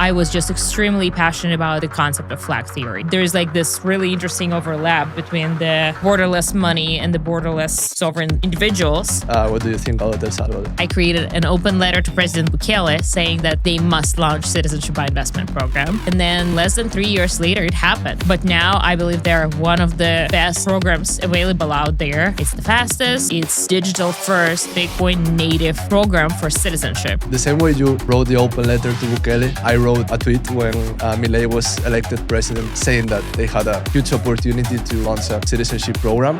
I was just extremely passionate about the concept of flag theory. There's like this really interesting overlap between the borderless money and the borderless sovereign individuals. What do you think about El Salvador? I created an open letter to President Bukele saying that they must launch Citizenship by Investment program. And then less than 3 years later, it happened. But now I believe they're one of the best programs available out there. It's the fastest, it's digital first, Bitcoin native program for citizenship. The same way you wrote the open letter to Bukele, I wrote a tweet when Milei was elected president saying that they had a huge opportunity to launch a citizenship program.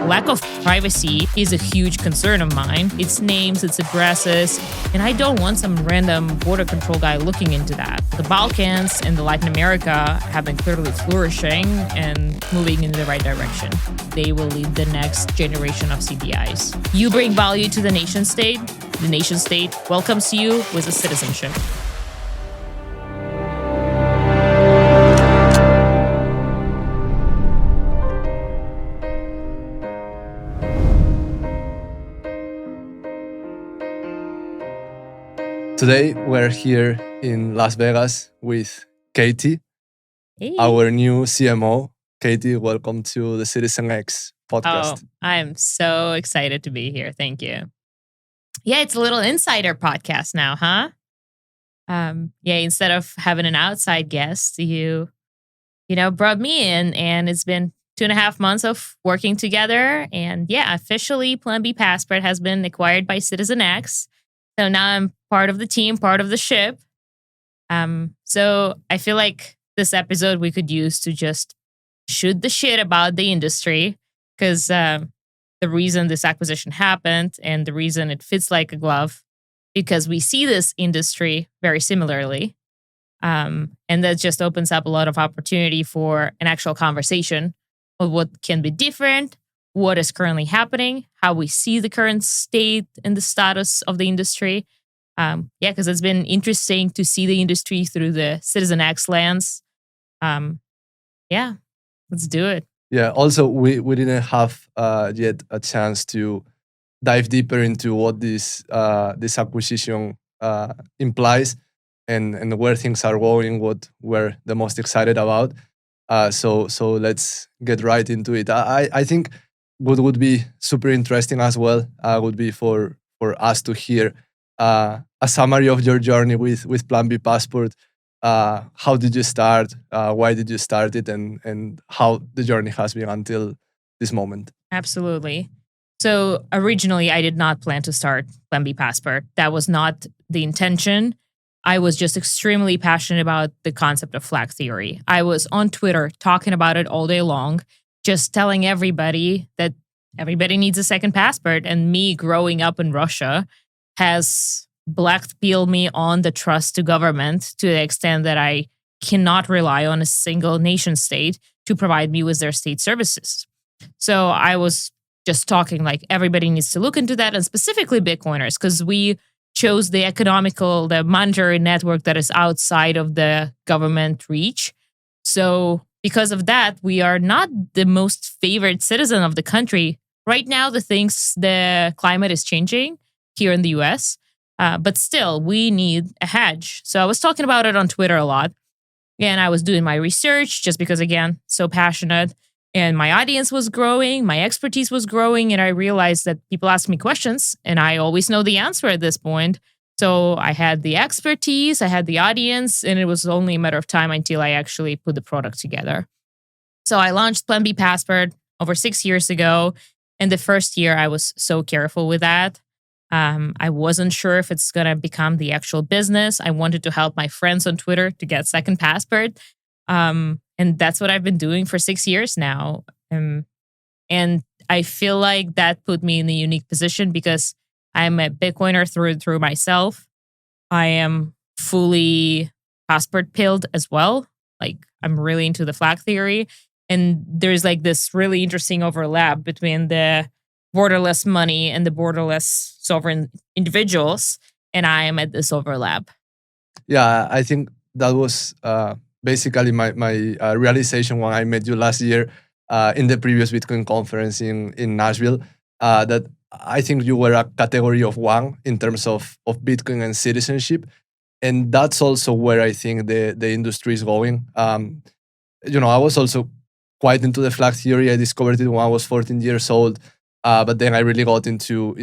Lack of privacy is a huge concern of mine. Its names, its addresses, and I don't want some random border control guy looking into that. The Balkans and Latin America have been clearly flourishing and moving in the right direction. They will lead the next generation of CBIs. You bring value to the nation state welcomes you with a citizenship. Today, we're here in Las Vegas with Katie, Hey. our new CMO. Katie, welcome to the Citizen X podcast. Oh, I'm so excited to be here. Thank you. Yeah, it's a little insider podcast now, huh? Instead of having an outside guest, you brought me in, and it's been 2.5 months of working together. And yeah, officially Plan B Passport has been acquired by Citizen X. So now I'm part of the team, part of the ship. So I feel like this episode we could use to just shoot the shit about the industry, because the reason this acquisition happened and the reason it fits like a glove, because we see this industry very similarly. And that just opens up a lot of opportunity for an actual conversation of what can be different, what is currently happening, how we see the current state and the status of the industry. Because it's been interesting to see the industry through the Citizen X lens. Let's do it. Yeah, also, we didn't have yet a chance to dive deeper into what this acquisition implies and where things are going, what we're the most excited about. So let's get right into it. I think what would be super interesting as well would be for us to hear a summary of your journey with Plan B Passport. How did you start? Why did you start it? And how the journey has been until this moment. Absolutely. So originally, I did not plan to start Plan B Passport. That was not the intention. I was just extremely passionate about the concept of flag theory. I was on Twitter talking about it all day long, just telling everybody that everybody needs a second passport. And me growing up in Russia has blackpilled me on the trust to government to the extent that I cannot rely on a single nation state to provide me with their state services. So I was just talking like everybody needs to look into that, and specifically Bitcoiners, because we chose the monetary network that is outside of the government reach. So because of that, we are not the most favored citizen of the country. Right now, the climate is changing here in the US, but still, we need a hedge. So I was talking about it on Twitter a lot, and I was doing my research just because, again, so passionate. And my audience was growing, my expertise was growing, and I realized that people ask me questions, and I always know the answer at this point. So I had the expertise, I had the audience, and it was only a matter of time until I actually put the product together. So I launched Plan B Passport over 6 years ago, and the first year I was so careful with that. I wasn't sure if it's going to become the actual business. I wanted to help my friends on Twitter to get second passport. And that's what I've been doing for 6 years now. And I feel like that put me in a unique position because I'm a Bitcoiner through and through myself. I am fully passport pilled as well. Like, I'm really into the flag theory. And there's like this really interesting overlap between the borderless money and the borderless sovereign individuals. And I am at this overlap. Yeah, I think that was basically my realization when I met you last year in the previous Bitcoin conference in Nashville, that I think you were a category of one in terms of Bitcoin and citizenship. And that's also where I think the industry is going. I was also quite into the flag theory. I discovered it when I was 14 years old. But then I really got into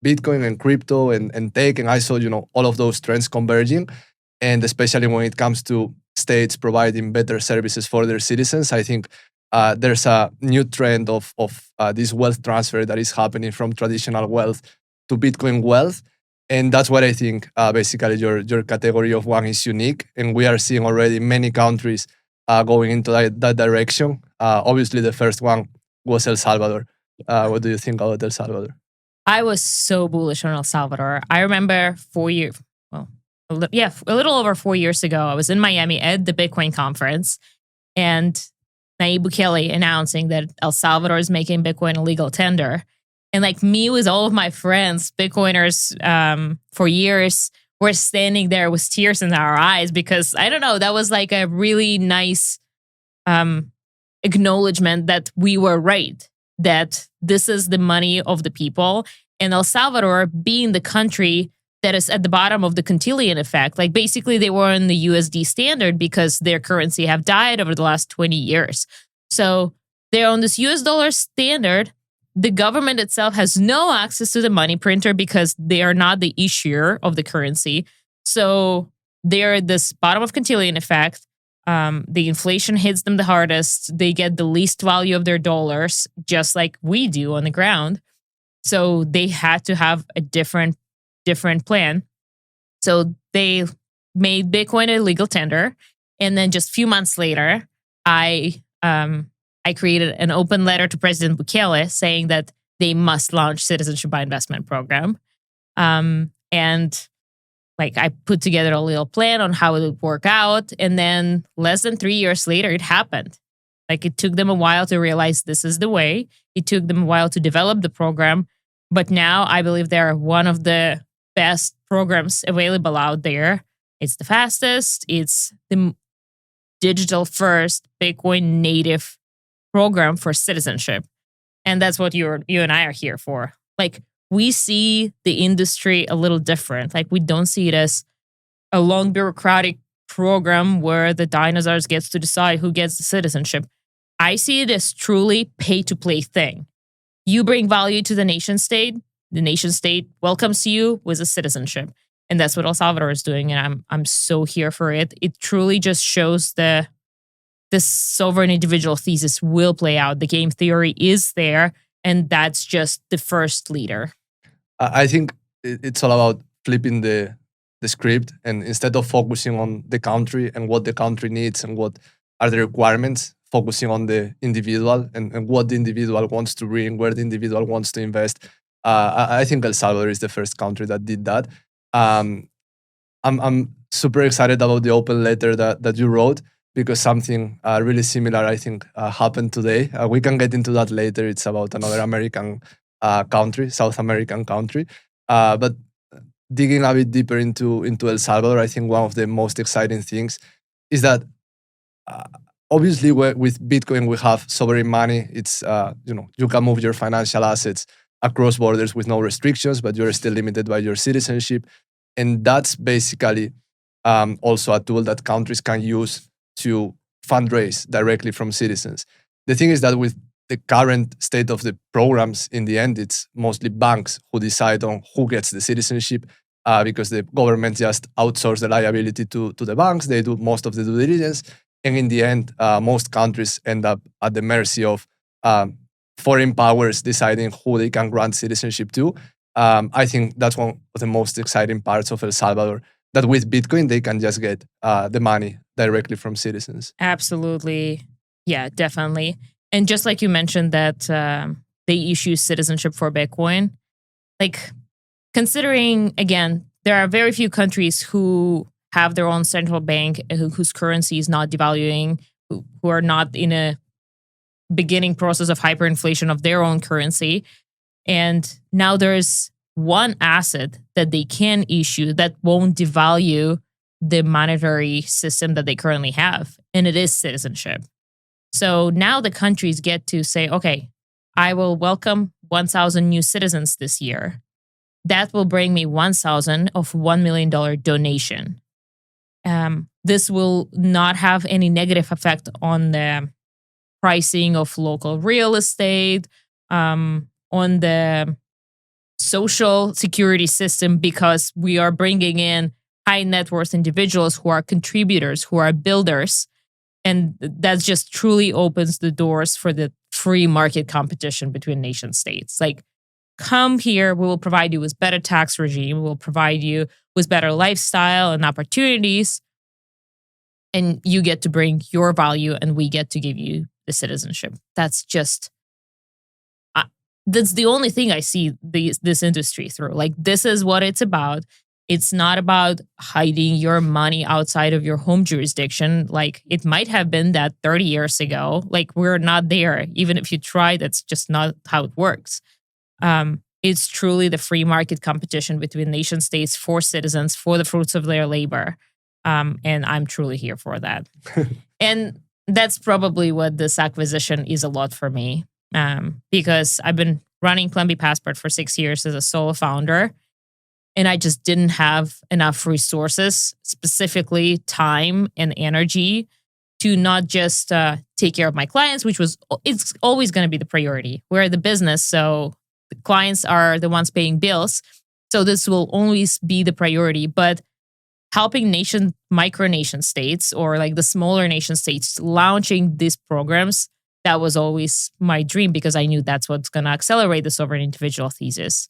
Bitcoin and crypto and tech, and I saw all of those trends converging, and especially when it comes to states providing better services for their citizens, I think there's a new trend of this wealth transfer that is happening from traditional wealth to Bitcoin wealth, and that's what I think. Basically, your category of one is unique, and we are seeing already many countries going into that direction. Obviously, the first one was El Salvador. What do you think about El Salvador? I was so bullish on El Salvador. I remember a little over 4 years ago, I was in Miami at the Bitcoin conference, and Nayib Bukele announcing that El Salvador is making Bitcoin a legal tender. And like me with all of my friends, Bitcoiners, for years, were standing there with tears in our eyes because, I don't know, that was like a really nice acknowledgement that we were right, that this is the money of the people. And El Salvador being the country that is at the bottom of the Cantillon effect, like basically they were in the USD standard because their currency have died over the last 20 years. So they're on this US dollar standard. The government itself has no access to the money printer because they are not the issuer of the currency. So they're this bottom of Cantillon effect. The inflation hits them the hardest. They get the least value of their dollars, just like we do on the ground. So they had to have a different plan. So they made Bitcoin a legal tender. And then just a few months later, I created an open letter to President Bukele saying that they must launch Citizenship by Investment program. And like I put together a little plan on how it would work out. And then less than 3 years later, it happened. Like it took them a while to realize this is the way. It took them a while to develop the program. But now I believe they're one of the best programs available out there. It's the fastest. It's the digital first Bitcoin native program for citizenship. And that's what you and I are here for. Like we see the industry a little different. Like we don't see it as a long bureaucratic program where the dinosaurs gets to decide who gets the citizenship. I see it as truly pay-to-play thing. You bring value to the nation state welcomes you with a citizenship. And that's what El Salvador is doing. And I'm so here for it. It truly just shows this sovereign individual thesis will play out. The game theory is there. And that's just the first leader. I think it's all about flipping the script, and instead of focusing on the country and what the country needs and what are the requirements, focusing on the individual and what the individual wants to bring, where the individual wants to invest. I think El Salvador is the first country that did that. I'm super excited about the open letter that you wrote, because something really similar, I think, happened today. We can get into that later. It's about another American country, South American country. But digging a bit deeper into El Salvador, I think one of the most exciting things is that obviously with Bitcoin we have sovereign money. It's you can move your financial assets across borders with no restrictions, but you're still limited by your citizenship, and that's basically also a tool that countries can use to fundraise directly from citizens. The thing is that with the current state of the programs, in the end, it's mostly banks who decide on who gets the citizenship, because the government just outsource the liability to the banks. They do most of the due diligence. And in the end, most countries end up at the mercy of foreign powers deciding who they can grant citizenship to. I think that's one of the most exciting parts of El Salvador, that with Bitcoin, they can just get the money directly from citizens. Absolutely. Yeah, definitely. And just like you mentioned that they issue citizenship for Bitcoin, like considering, again, there are very few countries who have their own central bank whose currency is not devaluing, who are not in a beginning process of hyperinflation of their own currency. And now there's one asset that they can issue that won't devalue the monetary system that they currently have, and it is citizenship. So now the countries get to say, okay, I will welcome 1,000 new citizens this year. That will bring me 1,000 of $1 million donation. This will not have any negative effect on the pricing of local real estate, on the social security system, because we are bringing in high net worth individuals who are contributors, who are builders. And that just truly opens the doors for the free market competition between nation states. Like, come here, we will provide you with better tax regime, we will provide you with better lifestyle and opportunities, and you get to bring your value and we get to give you the citizenship. That's just, that's the only thing I see this industry through. Like, this is what it's about. It's not about hiding your money outside of your home jurisdiction. Like, it might have been that 30 years ago. Like, we're not there. Even if you try, that's just not how it works. It's truly the free market competition between nation states for citizens, for the fruits of their labor. And I'm truly here for that. And that's probably what this acquisition is a lot for me. Because I've been running Plan B Passport for 6 years as a solo founder. And I just didn't have enough resources, specifically time and energy, to not just take care of my clients, it's always going to be the priority. We're the business, so the clients are the ones paying bills. So this will always be the priority. But helping micronation states, or like the smaller nation states, launching these programs, that was always my dream, because I knew that's what's going to accelerate the sovereign individual thesis.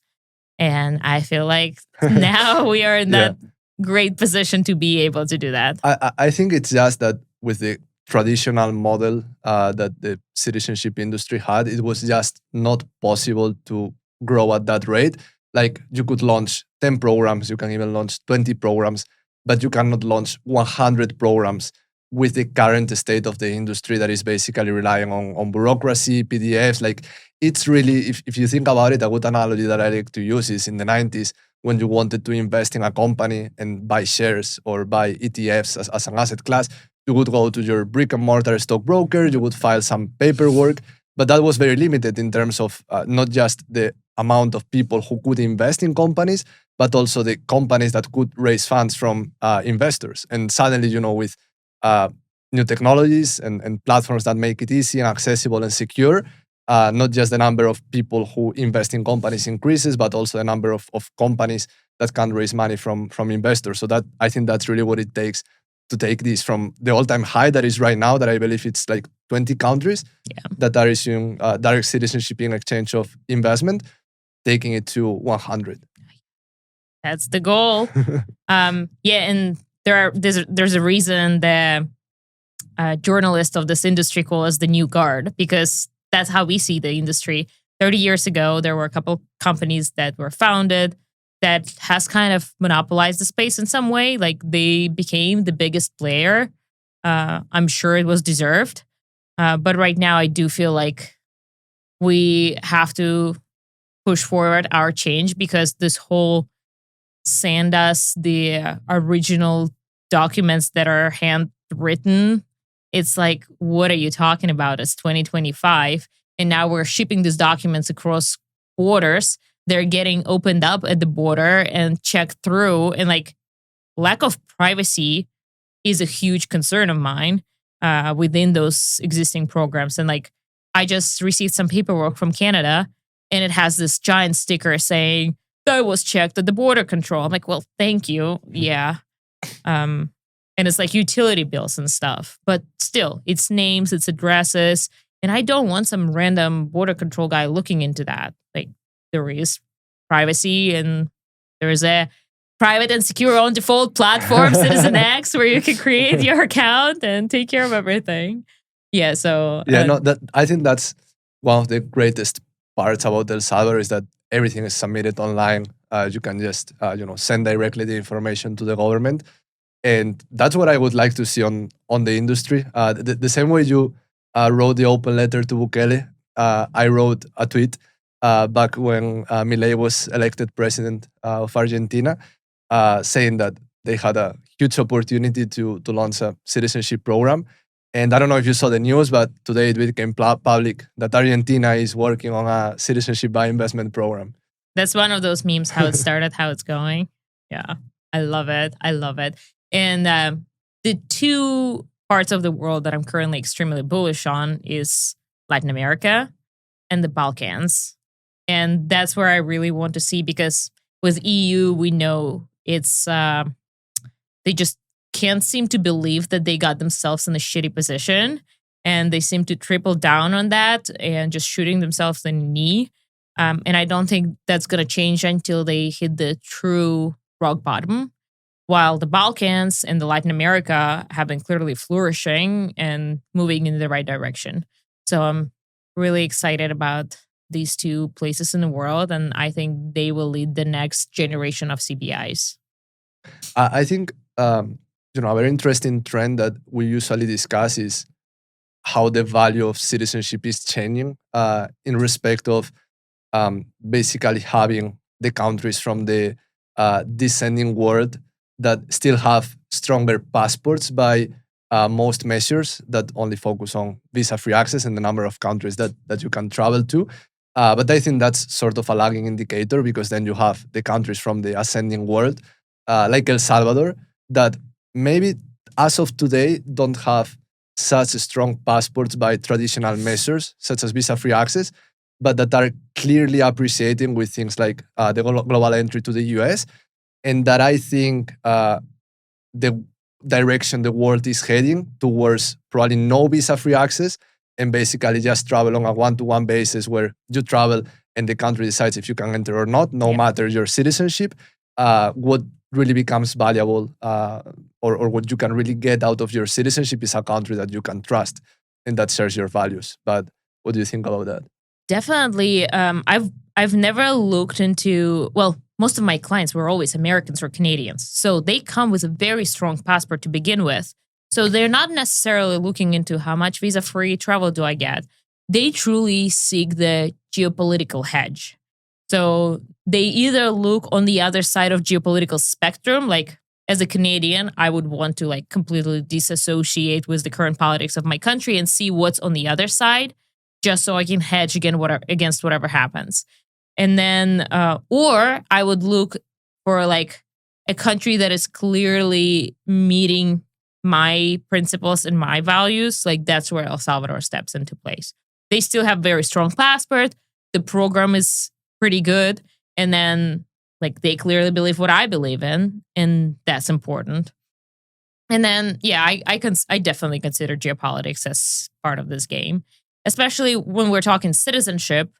And I feel like now we are in that great position to be able to do that. I think it's just that with the traditional model that the citizenship industry had, it was just not possible to grow at that rate. Like, you could launch 10 programs, you can even launch 20 programs, but you cannot launch 100 programs with the current state of the industry that is basically relying on bureaucracy, PDFs. Like, it's really, if you think about it, a good analogy that I like to use is in the 90s, when you wanted to invest in a company and buy shares or buy ETFs as an asset class, you would go to your brick and mortar stockbroker, you would file some paperwork, but that was very limited in terms of not just the amount of people who could invest in companies, but also the companies that could raise funds from investors. And suddenly, with new technologies and platforms that make it easy and accessible and secure, not just the number of people who invest in companies increases, but also the number of companies that can raise money from investors. So that, I think that's really what it takes to take this from the all-time high that is right now, that I believe it's like 20 countries that are issuing direct citizenship in exchange of investment, taking it to 100. That's the goal. And there's a reason the journalists of this industry call us the new guard, because that's how we see the industry. 30 years ago, there were a couple companies that were founded that has kind of monopolized the space in some way. Like, they became the biggest player. I'm sure it was deserved. But right now, I do feel like we have to push forward our change, because this whole send us the original documents that are handwritten, it's like, what are you talking about? It's 2025. And now we're shipping these documents across borders. They're getting opened up at the border and checked through. And like, lack of privacy is a huge concern of mine within those existing programs. And like, I just received some paperwork from Canada, and it has this giant sticker saying, that was checked at the border control. I'm like, well, thank you. Yeah. And it's like utility bills and stuff. But still, it's names, it's addresses. And I don't want some random border control guy looking into that. Like, there is privacy, and there is a private and secure on default platform, Citizen X, where you can create your account and take care of everything. Yeah, so... I think that's one of the greatest parts about El Salvador, is that everything is submitted online. You can just, send directly the information to the government. And that's what I would like to see on the industry. The same way you wrote the open letter to Bukele, I wrote a tweet back when Milei was elected president of Argentina, saying that they had a huge opportunity to launch a citizenship program. And I don't know if you saw the news, but today it became public that Argentina is working on a citizenship by investment program. That's one of those memes, how it started, how it's going. Yeah, I love it. I love it. And the two parts of the world that I'm currently extremely bullish on is Latin America and the Balkans. And that's where I really want to see, because with EU, we know it's they just can't seem to believe that they got themselves in a shitty position. And they seem to triple down on that and just shooting themselves in the knee. And I don't think that's going to change until they hit the true rock bottom. While the Balkans and the Latin America have been clearly flourishing and moving in the right direction. So I'm really excited about these two places in the world. And I think they will lead the next generation of CBIs. I think a very interesting trend that we usually discuss is how the value of citizenship is changing in respect of basically having the countries from the descending world that still have stronger passports by most measures that only focus on visa-free access and the number of countries that you can travel to. But I think that's sort of a lagging indicator, because then you have the countries from the ascending world, like El Salvador, that maybe as of today don't have such strong passports by traditional measures, such as visa-free access, but that are clearly appreciating with things like the global entry to the US. And that I think the direction the world is heading towards probably no visa-free access, and basically just travel on a one-to-one basis where you travel and the country decides if you can enter or not, no matter your citizenship. What really becomes valuable or what you can really get out of your citizenship is a country that you can trust and that shares your values. But what do you think about that? Definitely. I've never looked into, well, most of my clients were always Americans or Canadians. So they come with a very strong passport to begin with. So they're not necessarily looking into how much visa-free travel do I get. They truly seek the geopolitical hedge. So they either look on the other side of geopolitical spectrum, like as a Canadian, I would want to like completely disassociate with the current politics of my country and see what's on the other side, just so I can hedge against whatever happens. And then, or I would look for like a country that is clearly meeting my principles and my values. Like that's where El Salvador steps into place. They still have very strong passport. The program is pretty good. And then like they clearly believe what I believe in, and that's important. And then, yeah, I definitely consider geopolitics as part of this game, especially when we're talking citizenship.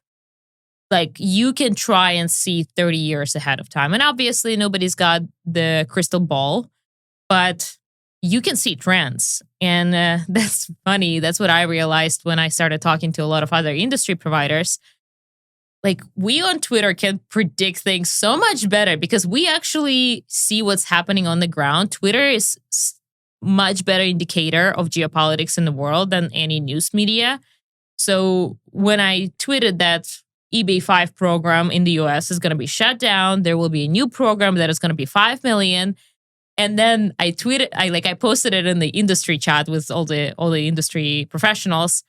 Like you can try and see 30 years ahead of time. And obviously nobody's got the crystal ball, but you can see trends. And that's funny. That's what I realized when I started talking to a lot of other industry providers. Like we on Twitter can predict things so much better because we actually see what's happening on the ground. Twitter is much better indicator of geopolitics in the world than any news media. So when I tweeted that EB5 program in the US is going to be shut down, there will be a new program that is going to be 5 million. And then I posted it in the industry chat with all the industry professionals.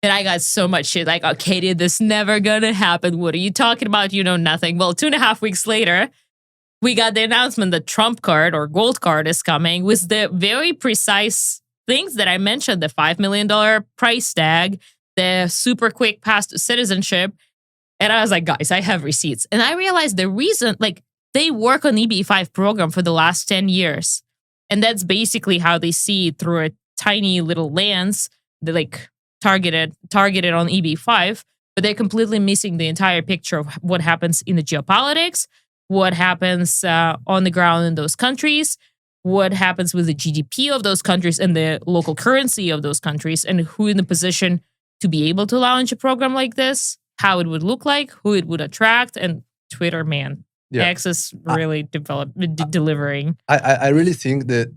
And I got so much shit like, oh, Katie, this never gonna happen. What are you talking about? You know nothing. Well, 2.5 weeks later, we got the announcement that Trump card or gold card is coming with the very precise things that I mentioned, the $5 million price tag, the super quick pass to citizenship. And I was like, guys, I have receipts. And I realized the reason, like, they work on EB5 program for the last 10 years. And that's basically how they see it through a tiny little lens. They like targeted on EB5, but they're completely missing the entire picture of what happens in the geopolitics, what happens on the ground in those countries, what happens with the GDP of those countries and the local currency of those countries, and who in the position to be able to launch a program like this, how it would look like, who it would attract, and Twitter, man. Yeah. X is really delivering. I really think that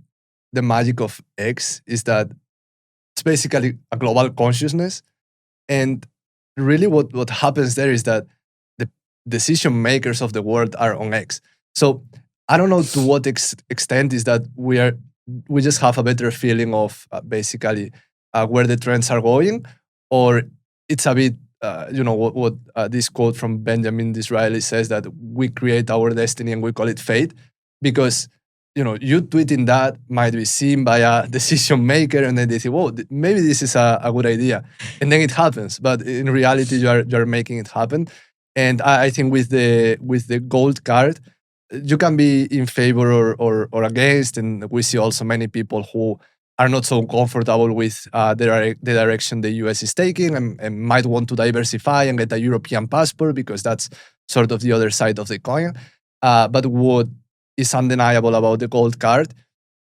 the magic of X is that it's basically a global consciousness. And really what happens there is that the decision makers of the world are on X. So I don't know to what extent is that we just have a better feeling of basically where the trends are going, or it's a bit what this quote from Benjamin Disraeli says, that we create our destiny and we call it fate, because you tweeting that might be seen by a decision maker, and then they say, "Whoa, maybe this is a good idea," and then it happens. But in reality, you're making it happen. And I think with the gold card, you can be in favor or against, and we see also many people who are not so comfortable with the direction the US is taking, and might want to diversify and get a European passport, because that's sort of the other side of the coin. But what is undeniable about the gold card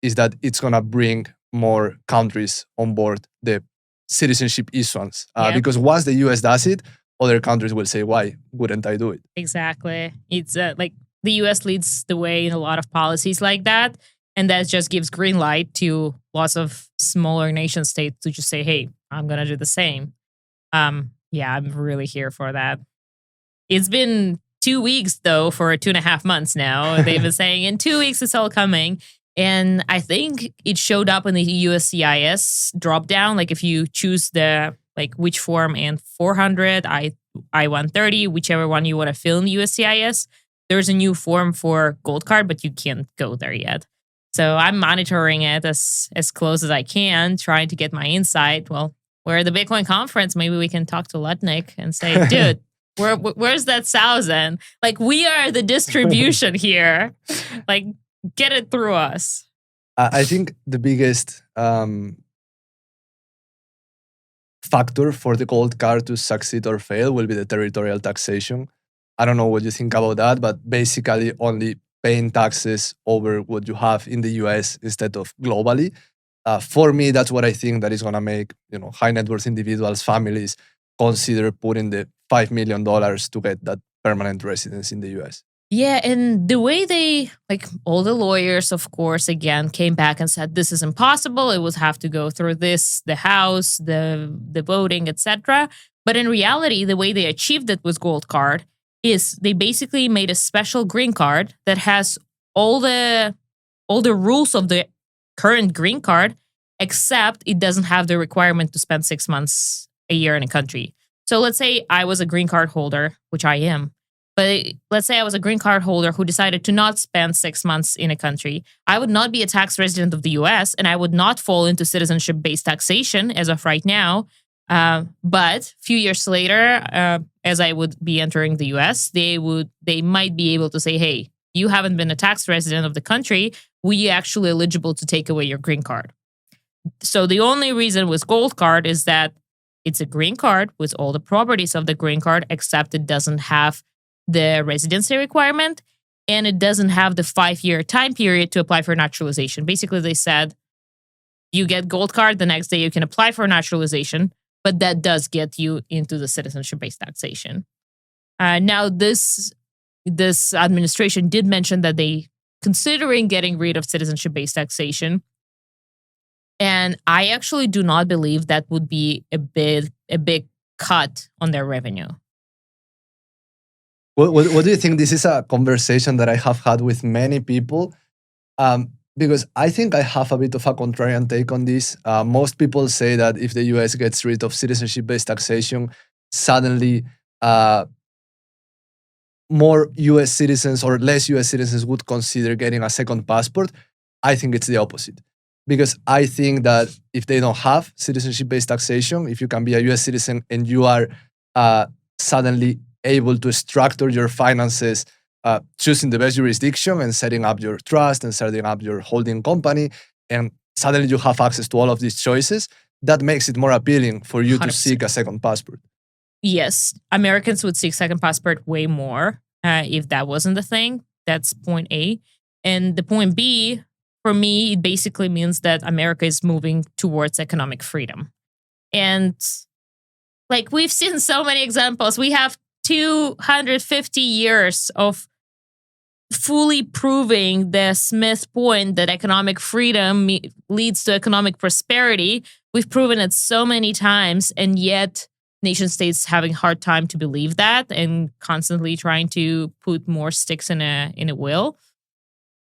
is that it's going to bring more countries on board the citizenship issuance. Because once the US does it, other countries will say, why wouldn't I do it? Exactly. It's like the US leads the way in a lot of policies like that. And that just gives green light to lots of smaller nation states to just say, hey, I'm going to do the same. Yeah, I'm really here for that. It's been 2 weeks, though, for 2.5 months now. They've been saying in 2 weeks it's all coming. And I think it showed up in the USCIS drop down. Like if you choose which form and 400, I-130, whichever one you want to fill in the USCIS, there's a new form for gold card, but you can't go there yet. So I'm monitoring it as close as I can, trying to get my insight. Well, we're at the Bitcoin conference. Maybe we can talk to Lutnick and say, dude, where's that 1,000? Like, we are the distribution here. Like, get it through us. I think the biggest factor for the gold card to succeed or fail will be the territorial taxation. I don't know what you think about that, but basically only paying taxes over what you have in the US instead of globally. For me, that's what I think that is going to make high net worth individuals, families consider putting the $5 million to get that permanent residence in the US. Yeah, and the way they, all the lawyers, of course, again, came back and said, this is impossible. It would have to go through this, the House, the voting, etc. But in reality, the way they achieved it with Gold Card is they basically made a special green card that has all the rules of the current green card, except it doesn't have the requirement to spend 6 months a year in a country. So let's say I was a green card holder, which I am. But let's say I was a green card holder who decided to not spend 6 months in a country. I would not be a tax resident of the US, and I would not fall into citizenship-based taxation as of right now. But a few years later, as I would be entering the US, they might be able to say, hey, you haven't been a tax resident of the country. Were you actually eligible to take away your green card? So the only reason with Gold Card is that it's a green card with all the properties of the green card, except it doesn't have the residency requirement, and it doesn't have the 5-year time period to apply for naturalization. Basically, they said, you get Gold Card, the next day you can apply for naturalization, but that does get you into the citizenship-based taxation. Now, this administration did mention that they considering getting rid of citizenship-based taxation, and I actually do not believe that would be a big cut on their revenue. What do you think? This is a conversation that I have had with many people, because I think I have a bit of a contrarian take on this. Most people say that if the US gets rid of citizenship-based taxation, suddenly more US citizens or less US citizens would consider getting a second passport. I think it's the opposite. Because I think that if they don't have citizenship-based taxation, if you can be a US citizen and you are suddenly able to structure your finances, choosing the best jurisdiction and setting up your trust and setting up your holding company, and suddenly you have access to all of these choices, that makes it more appealing for you 100%. To seek a second passport. Yes, Americans would seek second passport way more if that wasn't the thing. That's point A. And the point B, for me, it basically means that America is moving towards economic freedom. And we've seen so many examples. We have 250 years of fully proving the Smith point that economic freedom leads to economic prosperity. We've proven it so many times, and yet nation states having a hard time to believe that and constantly trying to put more sticks in a wheel.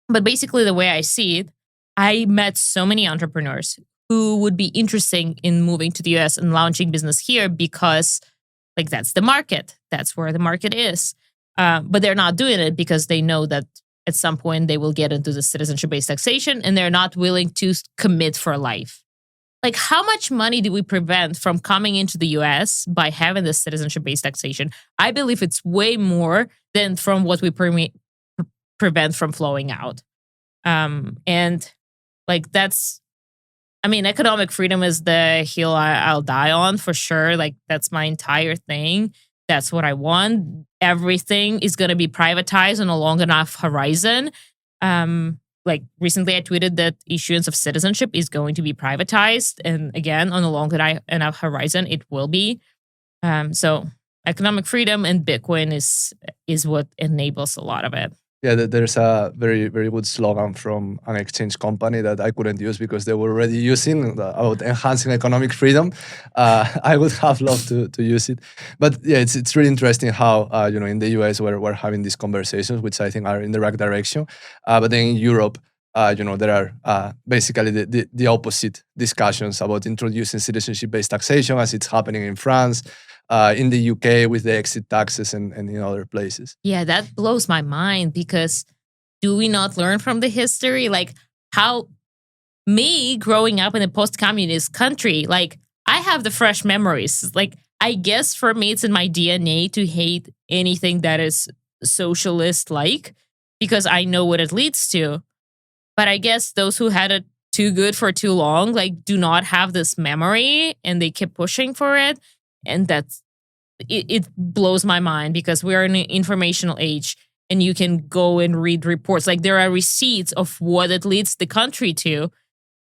But basically, the way I see it, I met so many entrepreneurs who would be interested in moving to the US and launching business here because like that's the market. That's where the market is. But they're not doing it because they know that at some point they will get into the citizenship-based taxation and they're not willing to commit for life. Like, how much money do we prevent from coming into the US by having this citizenship-based taxation? I believe it's way more than from what we prevent from flowing out. And like that's, I mean, economic freedom is the hill I'll die on for sure. Like that's my entire thing. That's what I want. Everything is going to be privatized on a long enough horizon. Like recently I tweeted that issuance of citizenship is going to be privatized. And again, on a long enough horizon, it will be. So economic freedom and Bitcoin is what enables a lot of it. Yeah, there's a very, very good slogan from an exchange company that I couldn't use because they were already using about enhancing economic freedom. I would have loved to use it. But yeah, it's really interesting how, in the US we're having these conversations, which I think are in the right direction. But then in Europe, there are basically the opposite discussions about introducing citizenship-based taxation as it's happening in France, in the UK with the exit taxes and in other places. Yeah, that blows my mind because do we not learn from the history? Like how me growing up in a post-communist country, like I have the fresh memories. Like I guess for me, it's in my DNA to hate anything that is socialist-like because I know what it leads to. But I guess those who had it too good for too long, like do not have this memory and they keep pushing for it. And it blows my mind because we're in an informational age and you can go and read reports. Like there are receipts of what it leads the country to.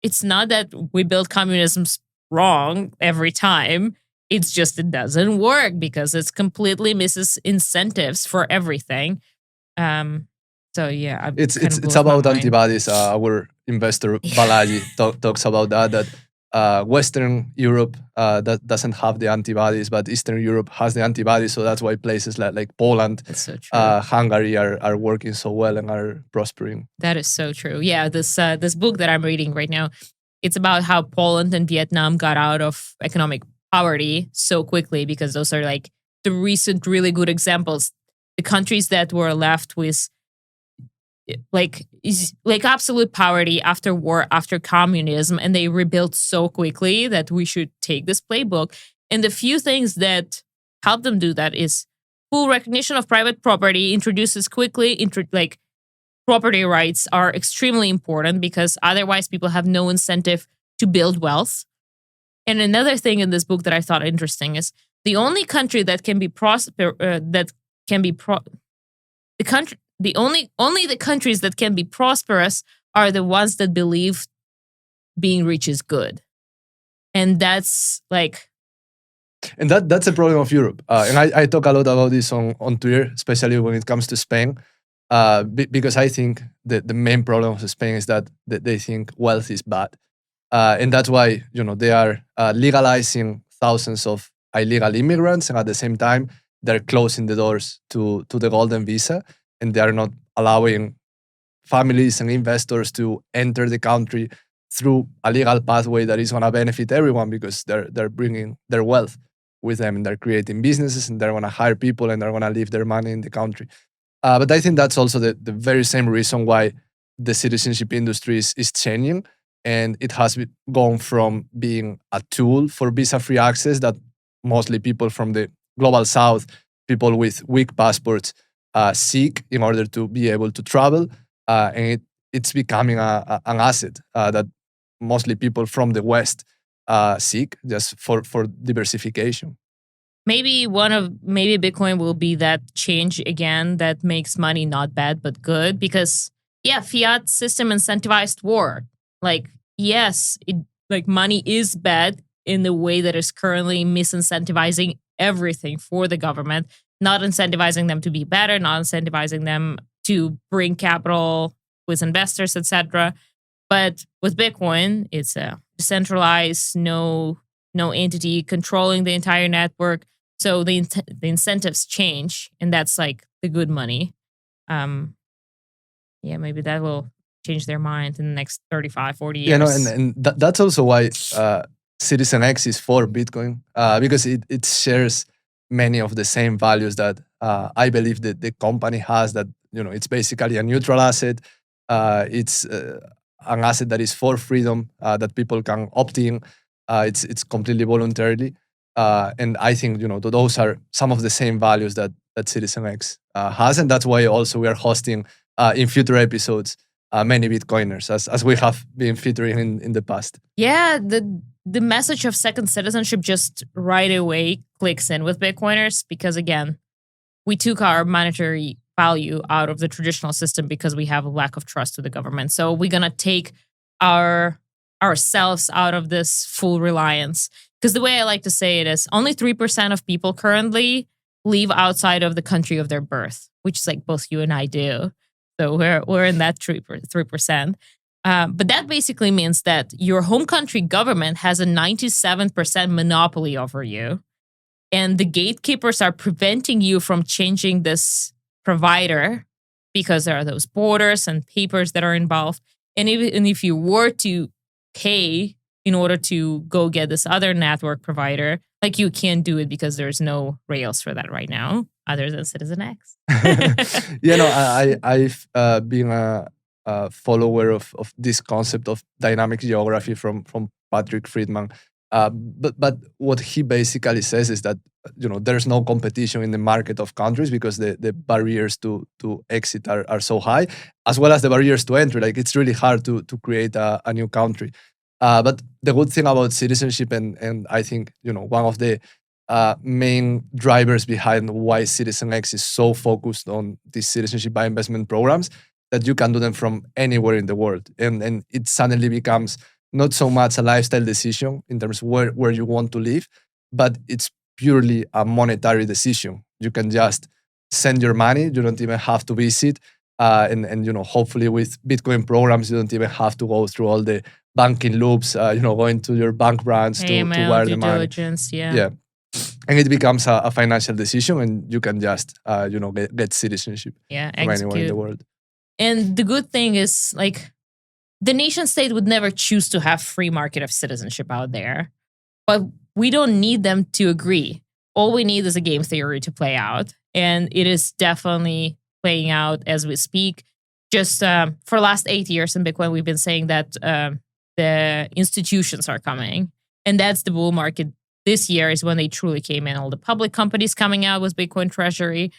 It's not that we build communism wrong every time. It's just it doesn't work because it's completely misses incentives for everything. So yeah, it's about antibodies. Our investor Balaji talks about that Western Europe that doesn't have the antibodies, but Eastern Europe has the antibodies. So that's why places like Poland, so Hungary are working so well and are prospering. That is so true. Yeah, this book that I'm reading right now, it's about how Poland and Vietnam got out of economic poverty so quickly because those are like the recent really good examples. The countries that were left with like absolute poverty after war, after communism, and they rebuilt so quickly that we should take this playbook. And the few things that help them do that is full recognition of private property, introduces quickly, like property rights are extremely important because otherwise people have no incentive to build wealth. And another thing in this book that I thought interesting is the only country that can be only the countries that can be prosperous are the ones that believe being rich is good. And that's like... And that's a problem of Europe. And I talk a lot about this on Twitter, especially when it comes to Spain, because I think that the main problem of Spain is that they think wealth is bad. And that's why, they are legalizing thousands of illegal immigrants. And at the same time, they're closing the doors to the golden visa. And they are not allowing families and investors to enter the country through a legal pathway that is going to benefit everyone because they're bringing their wealth with them and they're creating businesses and they're going to hire people and they're going to leave their money in the country. But I think that's also the very same reason why the citizenship industry is changing. And it has gone from being a tool for visa-free access that mostly people from the global south, people with weak passports, seek in order to be able to travel. And it's becoming an asset that mostly people from the West seek just for diversification. Maybe Bitcoin will be that change again that makes money not bad but good because fiat system incentivized war. Like yes, money is bad in the way that is currently misincentivizing everything for the government, not incentivizing them to be better, not incentivizing them to bring capital with investors, etc. But with Bitcoin, it's a decentralized, no entity controlling the entire network. So the incentives change, and that's like the good money. Maybe that will change their mind in the next 35, 40 years. You know, and that's also why Citizen X is for Bitcoin, because it shares many of the same values that I believe that the company has. That, you know, it's basically a neutral asset. It's an asset that is for freedom, that people can opt in. It's completely voluntarily, and I think, you know, those are some of the same values that Citizen X has, and that's why also we are hosting in future episodes many Bitcoiners, as we have been featuring in the past. Yeah, the message of second citizenship just right away clicks in with Bitcoiners because, again, we took our monetary value out of the traditional system because we have a lack of trust to the government. So we're going to take ourselves out of this full reliance. Because the way I like to say it is only 3% of people currently live outside of the country of their birth, which is like both you and I do. So we're in that 3%. But that basically means that your home country government has a 97% monopoly over you. And the gatekeepers are preventing you from changing this provider because there are those borders and papers that are involved. And even if you were to pay in order to go get this other network provider, like, you can't do it because there's no rails for that right now other than Citizen X. You know, I've been a follower of this concept of dynamic geography from Patrick Friedman. But what he basically says is that, you know, there's no competition in the market of countries because the barriers to exit are so high, as well as the barriers to entry. Like, it's really hard to create a new country. But the good thing about citizenship, and I think, you know, one of the main drivers behind why Citizen X is so focused on these citizenship by investment programs, that you can do them from anywhere in the world, and it suddenly becomes not so much a lifestyle decision in terms of where you want to live, but it's purely a monetary decision. You can just send your money. You don't even have to visit. And you know, hopefully with Bitcoin programs, you don't even have to go through all the banking loops, you know, going to your bank branch to wire the money. Diligence, yeah. Yeah. And it becomes a financial decision, and you can just, you know, get citizenship from anywhere in the world. And the good thing is, like, the nation state would never choose to have free market of citizenship out there, but we don't need them to agree. All we need is a game theory to play out, and it is definitely playing out as we speak. Just for the last 8 years in Bitcoin, we've been saying that the institutions are coming, and that's the bull market. This year is when they truly came in. All the public companies coming out with Bitcoin Treasury,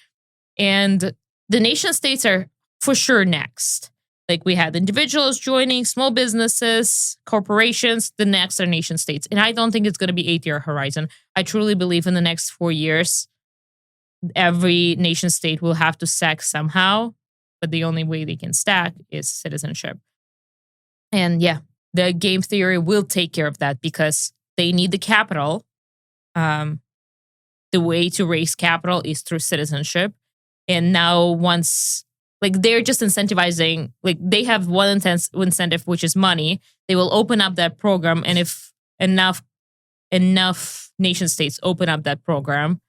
and the nation states are for sure next. Like, we had individuals joining, small businesses, corporations. The next are nation states. And I don't think it's going to be 8-year horizon. I truly believe in the next 4 years, every nation state will have to stack somehow. But the only way they can stack is citizenship. And yeah, the game theory will take care of that because they need the capital. The way to raise capital is through citizenship. And now once... like, they're just incentivizing, like, they have one incentive, which is money. They will open up that program. And if enough nation states open up that program,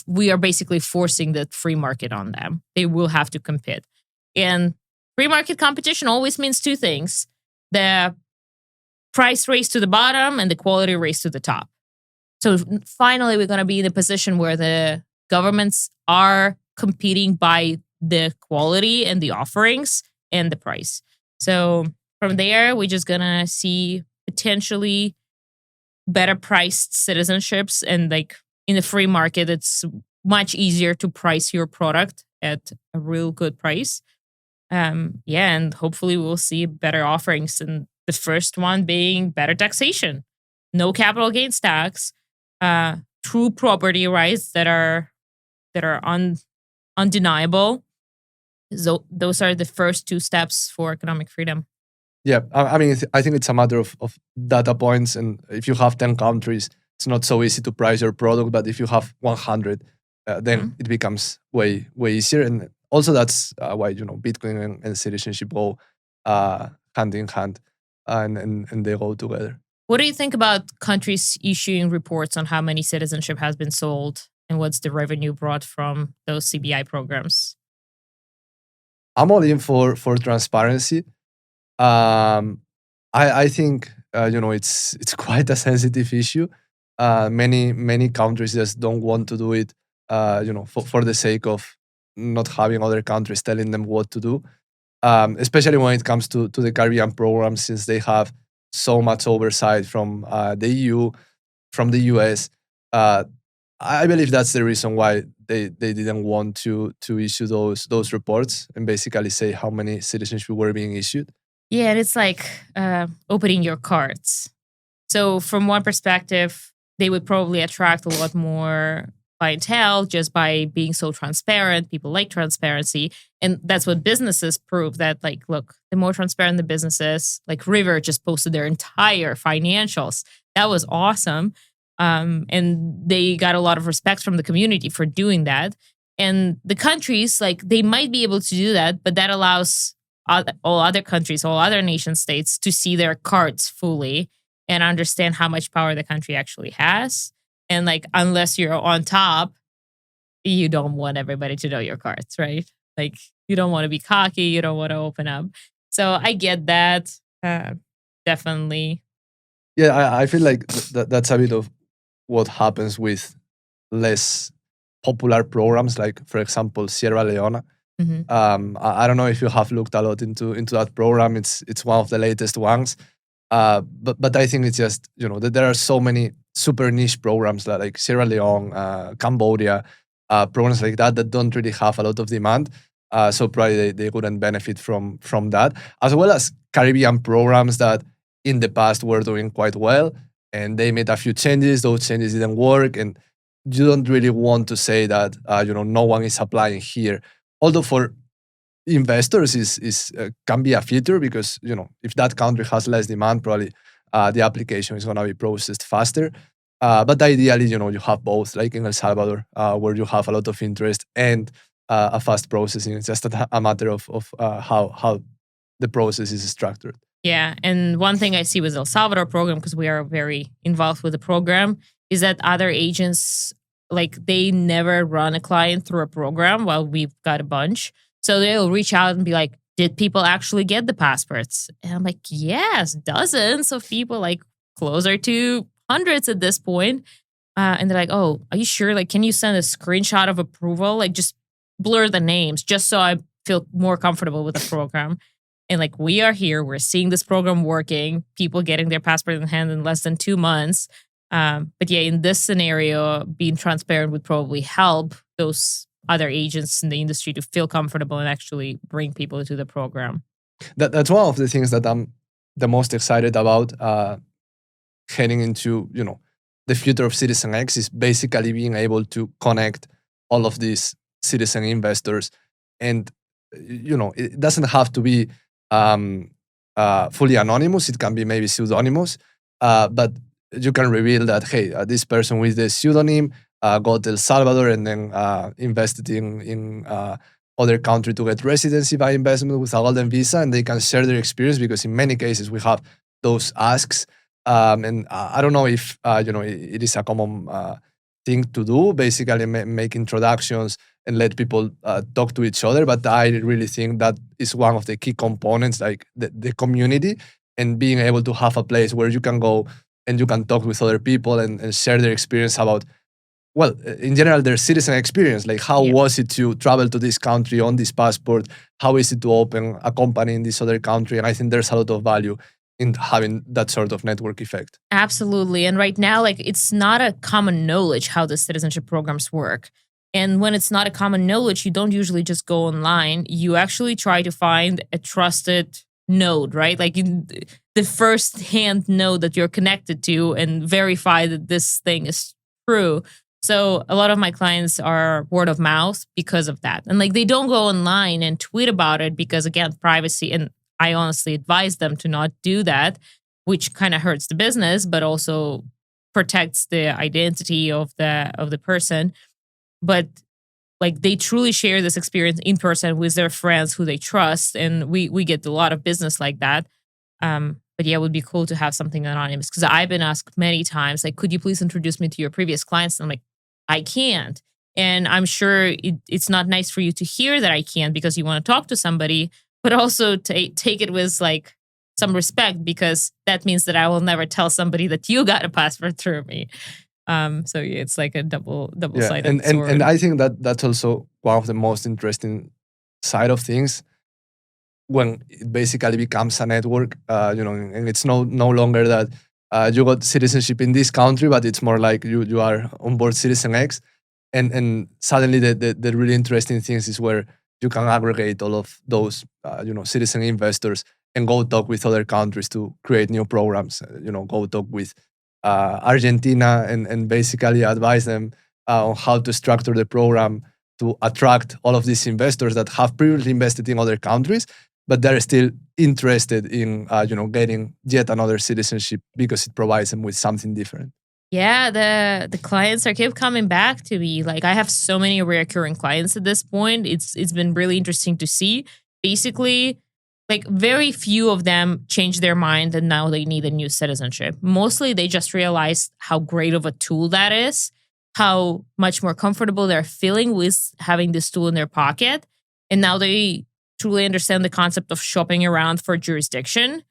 we are basically forcing the free market on them. They will have to compete. And free market competition always means two things: the price race to the bottom and the quality race to the top. So finally, we're going to be in a position where the governments are competing by the quality and the offerings and the price. So from there, we're just gonna see potentially better priced citizenships, and like in the free market, it's much easier to price your product at a real good price. And hopefully we'll see better offerings, and the first one being better taxation, no capital gains tax, true property rights that are undeniable. So those are the first two steps for economic freedom. Yeah, I mean, I think it's a matter of data points. And if you have 10 countries, it's not so easy to price your product. But if you have 100, then it becomes way easier. And also that's why, you know, Bitcoin and citizenship go hand in hand, and they go together. What do you think about countries issuing reports on how many citizenship has been sold and what's the revenue brought from those CBI programs? I'm all in for transparency. I think it's quite a sensitive issue. Many countries just don't want to do it. For the sake of not having other countries telling them what to do. Especially when it comes to the Caribbean program, since they have so much oversight from the EU, from the US. Uh, I believe that's the reason why they didn't want to issue those reports and basically say how many citizenships were being issued. Yeah, and it's like opening your cards. So from one perspective, they would probably attract a lot more clientele just by being so transparent. People like transparency. And that's what businesses prove that, like, look, the more transparent the business is, like River just posted their entire financials. That was awesome. And they got a lot of respect from the community for doing that. And the countries, like, they might be able to do that, but that allows all other countries, all other nation states to see their cards fully and understand how much power the country actually has. And like, unless you're on top, you don't want everybody to know your cards, right? Like, you don't want to be cocky. You don't want to open up. So I get that. Definitely. Yeah, I feel like that's a bit of what happens with less popular programs, like, for example, Sierra Leone. Mhm. I don't know if you have looked a lot into that program. It's one of the latest ones. But I think it's just, that there are so many super niche programs like Sierra Leone, Cambodia, programs like that don't really have a lot of demand. So probably they wouldn't benefit from that, as well as Caribbean programs that in the past were doing quite well, and they made a few changes. Those changes didn't work, and you don't really want to say that no one is applying here. Although for investors is can be a feature, because if that country has less demand, probably the application is going to be processed faster. But ideally, you have both, like in El Salvador, where you have a lot of interest and a fast processing. It's just a matter of how the process is structured. Yeah. And one thing I see with El Salvador program, because we are very involved with the program, is that other agents, like, they never run a client through a program, while we've got a bunch. So they'll reach out and be like, did people actually get the passports? And I'm like, yes, dozens of people, like closer to hundreds at this point. And they're like, oh, are you sure? Like, can you send a screenshot of approval? Like, just blur the names just so I feel more comfortable with the program. And like, we are here, we're seeing this program working, people getting their passport in hand in less than 2 months. But yeah, in this scenario, being transparent would probably help those other agents in the industry to feel comfortable and actually bring people to the program. That's one of the things that I'm the most excited about heading into, the future of Citizen X, is basically being able to connect all of these citizen investors. And, it doesn't have to be fully anonymous. It can be maybe pseudonymous, but you can reveal that, hey, this person with the pseudonym got El Salvador and then invested in other country to get residency by investment with a golden visa, and they can share their experience, because in many cases we have those asks. And I don't know if it is a common thing to do, basically make introductions and let people talk to each other. But I really think that is one of the key components, like the community, and being able to have a place where you can go and you can talk with other people and share their experience about, well, in general, their citizen experience. Like, how was it to travel to this country on this passport? How is it to open a company in this other country? And I think there's a lot of value in having that sort of network effect. Absolutely. And right now, like, it's not a common knowledge how the citizenship programs work. And when it's not a common knowledge, you don't usually just go online. You actually try to find a trusted node, right? Like, the first-hand node that you're connected to, and verify that this thing is true. So a lot of my clients are word of mouth because of that. And like, they don't go online and tweet about it because, again, privacy. And I honestly advise them to not do that, which kind of hurts the business, but also protects the identity of the person. But like, they truly share this experience in person with their friends who they trust, and we get a lot of business like that. But yeah, it would be cool to have something anonymous, because I've been asked many times, like, could you please introduce me to your previous clients? And I'm like, I can't. And I'm sure it's not nice for you to hear that I can't because you want to talk to somebody, but also take it with like some respect because that means that I will never tell somebody that you got a passport through me. So yeah, it's like a double-sided sword. And I think that that's also one of the most interesting side of things when it basically becomes a network. And it's no longer that you got citizenship in this country, but it's more like you are on board Citizen X, and suddenly the really interesting things is where you can aggregate all of those citizen investors and go talk with other countries to create new programs. Go talk with Argentina and basically advise them on how to structure the program to attract all of these investors that have previously invested in other countries, but they're still interested in getting yet another citizenship because it provides them with something different. Yeah, the clients keep coming back to me. Like I have so many recurring clients at this point. It's been really interesting to see. Basically, like very few of them changed their mind and now they need a new citizenship. Mostly they just realized how great of a tool that is, how much more comfortable they're feeling with having this tool in their pocket. And now they truly understand the concept of shopping around for jurisdiction.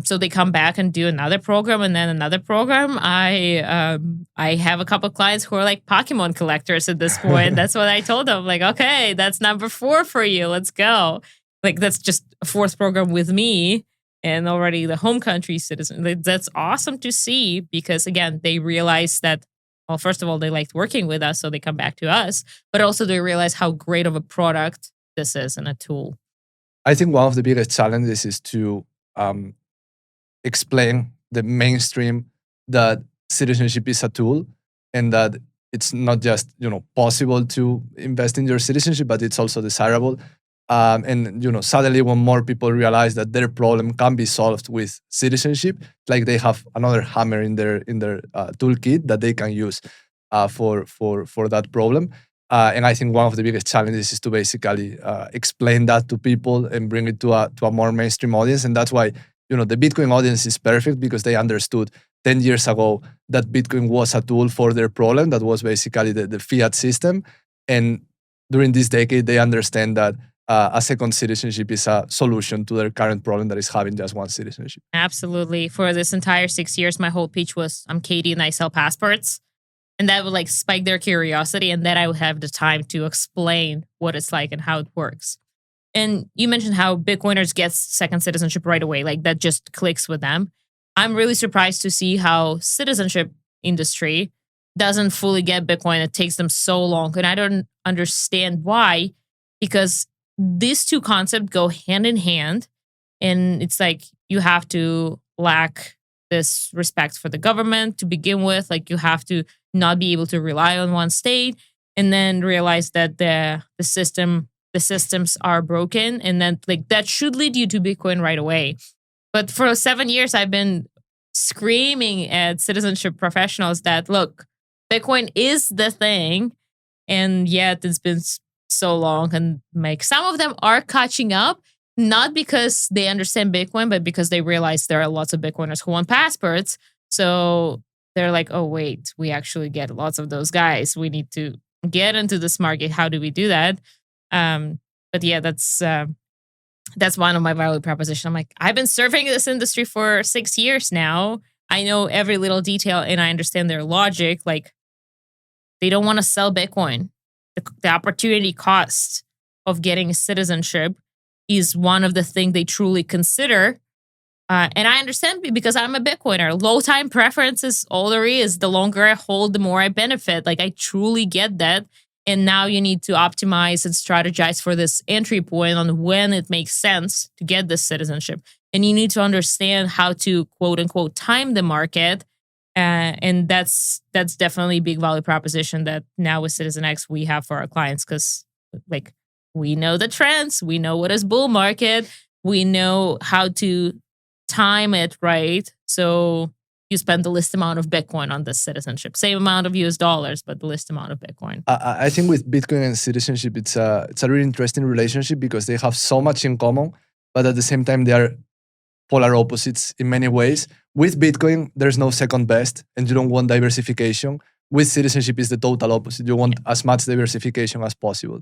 So they come back and do another program and then another program. I have a couple of clients who are like Pokemon collectors at this point. That's what I told them. Like, okay, that's number 4 for you. Let's go. Like that's just a 4th program with me and already the home country citizen. That's awesome to see because again, they realize that, well, first of all, they liked working with us, so they come back to us, but also they realize how great of a product this is and a tool. I think one of the biggest challenges is to explain the mainstream that citizenship is a tool and that it's not just possible to invest in your citizenship, but it's also desirable. And suddenly when more people realize that their problem can be solved with citizenship, like they have another hammer in their toolkit that they can use for that problem. And I think one of the biggest challenges is to basically explain that to people and bring it to a more mainstream audience. And that's why the Bitcoin audience is perfect because they understood 10 years ago that Bitcoin was a tool for their problem. That was basically the fiat system. And during this decade, they understand that a second citizenship is a solution to their current problem that is having just one citizenship. Absolutely. For this entire 6 years, my whole pitch was, I'm Katie and I sell passports. And that would like spike their curiosity. And then I would have the time to explain what it's like and how it works. And you mentioned how Bitcoiners get second citizenship right away. Like that just clicks with them. I'm really surprised to see how citizenship industry doesn't fully get Bitcoin. It takes them so long. And I don't understand why, because these two concepts go hand in hand. And it's like you have to lack this respect for the government to begin with. Like you have to not be able to rely on one state and then realize that the systems are broken. And then like that should lead you to Bitcoin right away. But for 7 years, I've been screaming at citizenship professionals that, look, Bitcoin is the thing. And yet it's been so long. And like some of them are catching up, not because they understand Bitcoin, but because they realize there are lots of Bitcoiners who want passports. So they're like, oh, wait, we actually get lots of those guys. We need to get into this market. How do we do that? But yeah, that's one of my value propositions. I'm like, I've been serving this industry for 6 years now. I know every little detail and I understand their logic. Like they don't want to sell Bitcoin. The opportunity cost of getting citizenship is one of the things they truly consider. And I understand because I'm a Bitcoiner. Low time preference is all there is. The longer I hold, the more I benefit. Like I truly get that. And now you need to optimize and strategize for this entry point on when it makes sense to get this citizenship. And you need to understand how to quote unquote time the market. And that's definitely a big value proposition that now with Citizen X we have for our clients, because like we know the trends, we know what is bull market, we know how to time it right. So you spend the least amount of Bitcoin on this citizenship, same amount of US dollars, but the least amount of Bitcoin. I think with Bitcoin and citizenship, it's a really interesting relationship because they have so much in common, but at the same time they are polar opposites in many ways. With Bitcoin, there's no second best and you don't want diversification. With citizenship is the total opposite. You want as much diversification as possible.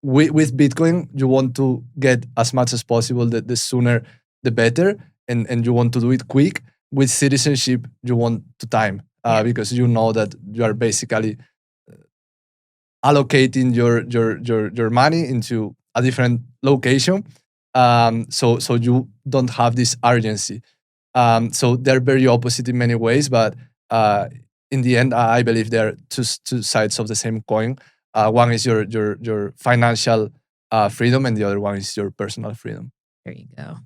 With Bitcoin, you want to get as much as possible. The sooner, the better, and you want to do it quick. With citizenship, you want to time because you know that you are basically allocating your money into a different location. So you don't have this urgency. So they're very opposite in many ways, but in the end, I believe they're two sides of the same coin. One is your financial freedom, and the other one is your personal freedom. There you go.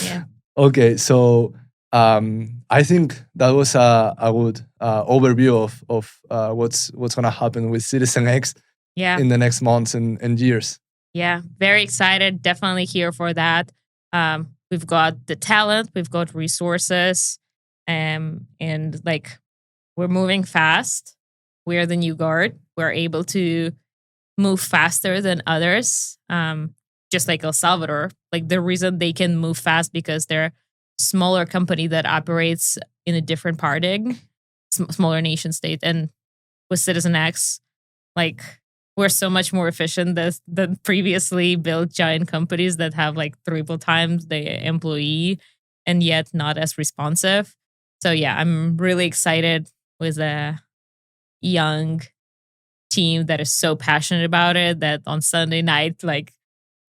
Yeah. Okay, so I think that was a good overview of what's gonna happen with CitizenX in the next months and years. Yeah, very excited. Definitely here for that. We've got the talent, we've got resources, and like we're moving fast. We're the new guard. We're able to move faster than others. Just like El Salvador, like the reason they can move fast because they're a smaller company that operates in a different paradigm, smaller nation state. And with CitizenX, like we're so much more efficient than previously built giant companies that have like 3 times the employee and yet not as responsive. So yeah, I'm really excited with a young team that is so passionate about it that on Sunday night, like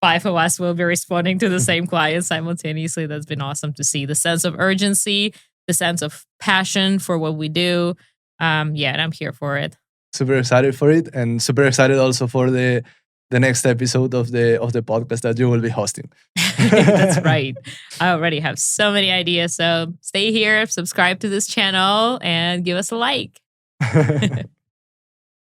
5 of us will be responding to the same client simultaneously. That's been awesome to see the sense of urgency, the sense of passion for what we do. And I'm here for it. Super excited for it, and super excited also for the next episode of the podcast that you will be hosting. That's right. I already have so many ideas. So stay here, subscribe to this channel, and give us a like.